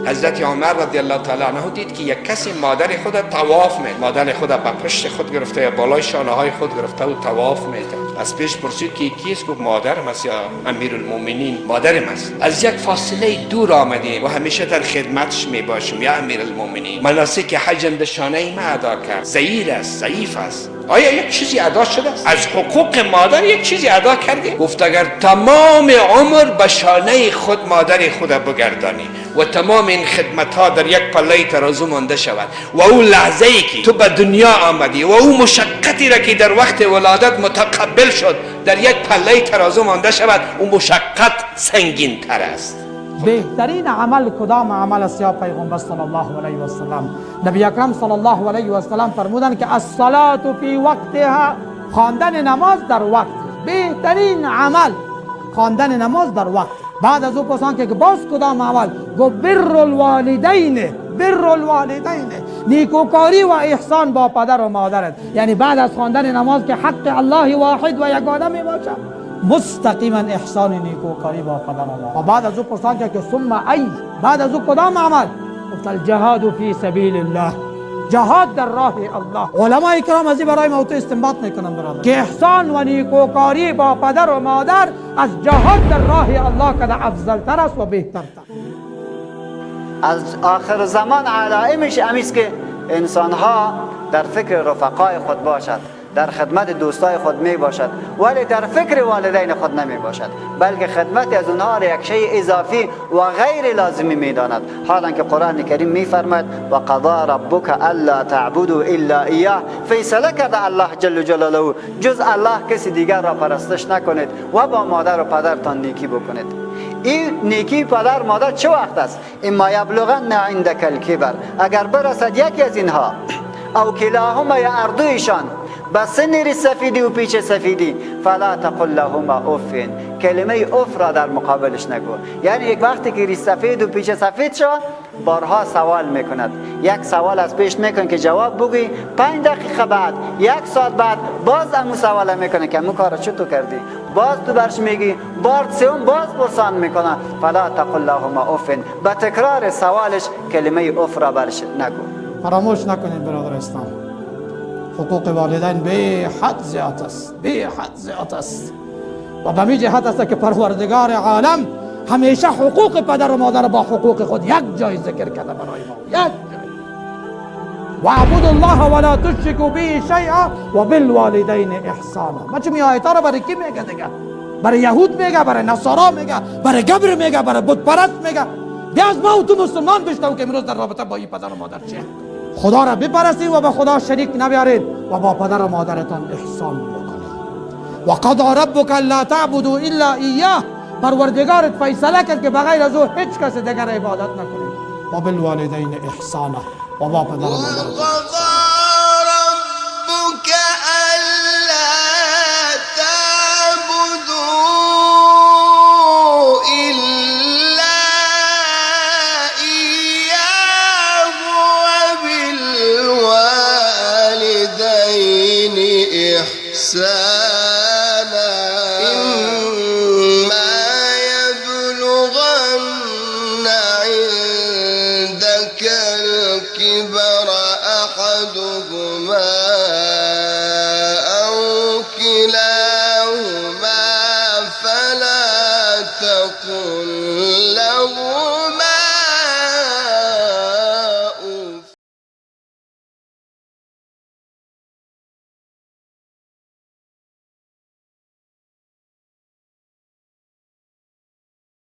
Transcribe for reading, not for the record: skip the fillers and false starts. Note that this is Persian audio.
حضرت عمر رضی الله تعالی عنه دید که یک کسی مادر خود طواف می، مادر خود به پشت خود گرفته یا بالای شانه های خود گرفته و طواف میکرد. از پیش پرسید که کیست؟ گفت مادرم است یا امیرالمؤمنین مادرم است. از یک فاصله دور آمدیم و همیشه در خدمتش می باشم یا امیرالمؤمنین. مناسک حج شانه ما ادا کرد. ضعیف است، ضعیف است. آیا یک چیزی ادا شده است؟ از حقوق مادر یک چیزی ادا کردی؟ گفت اگر تمام عمر به شانه خود مادر خود بگردانی و تمام این خدمت ها در یک پله ترازو مانده شود و او لحظه ای که تو به دنیا آمدی و او مشقتی را که در وقت ولادت متقبل شد در یک پله ترازو مانده شود، اون مشقت سنگین تر است. بهترین عمل کدام عمل است یا پیغمبر صلی الله علیه و سلم؟ نبی اکرم صلی الله علیه و سلم فرمودند که الصلاة فی وقتها، خواندن نماز در وقت. بهترین عمل خواندن نماز در وقت. بعد از او پرسان که باز کدام عمل؟ گو بر الوالدین، بر الوالدین، نیکوکاری و احسان با پدر و مادرت. یعنی بعد از خواندن نماز که حق الله واحد و یگانه می باشد، مستقیما احسان نیکوکاری با پدر و مادر. و بعد از او پرسان که ثم ای، بعد از او کدام عمل؟ گفت الجهاد فی سبیل الله، جهاد در راه الله. علماء کرام از این برای ما تو استنباط میکنن برادر که احسان و نیکوکاری با پدر و مادر از جهاد در راه الله کده افضل تر است و بهتر تر. از آخر زمان علائمش امیست که انسان ها در فکر رفقای خود باشد، در خدمت دوستای خود می باشد، ولی در فکر والدین خود نمی باشد، بلکه خدمت از اونها را یک شیء اضافی و غیر لازمی می داند. حالا که قرآن کریم می فرماید و قضا ربک الا تعبدوا الا ایاه، فیصله کرده الله جل جلاله جز الله کسی دیگر را پرستش نکنید و با مادر و پدرتان نیکی بکنید. این نیکی پدر مادر چه وقت است؟ اما یبلغن عندک الکبر، اگر برسد یکی از اینها او کلاهما یا اردویشان به سن سفیدی و پیچ سفیدی، فلا تقل لهما اف، کلمه اف را در مقابلش نگو. یعنی یک وقتی که ریش سفید و پیچ سفید شد بارها سوال میکند، یک سوال از پیش میکن که جواب بگوی، 5 دقیقه بعد، 1 ساعت بعد باز امو سوال میکنه که امو کارا چطور کردی، باز تو برش میگی، بار سوم باز پرسان میکنه، فلا تقل لهما اف، به تکرار سوالش کلمه اف را برش نگو. فراموش نکنید برادر اسلام، حقوق والدین به حد زیاد است، به حد زیاد است و به می جهت است که پروردگار عالم همیشه حقوق پدر و مادر با حقوق خود یک جای ذکر کرده برای ما، یک جای. و اعبدوا الله ولا تشركوا به شیئا و بالوالدین احسانا. ما چه آیات را برای کی میگه دیگه؟ برای یهود میگه، برای نصارا میگه، برای گبر میگه، برای بت پرست میگه؟ بیا از ما و تو مسلمان بشنو که امروز در رابطه با این پدر و مادر چیه. خدا را بپرستید و به خدا شریک نبیارید و با پدر و مادرتان احسان بکنید. و قضا ربک الا تعبدوا الا ایاه، پروردگارت فیصله کرد که بغیر از او هیچ کس دیگر عبادت نکنید. و بالوالدین احسانا، و با پدر و مادرتان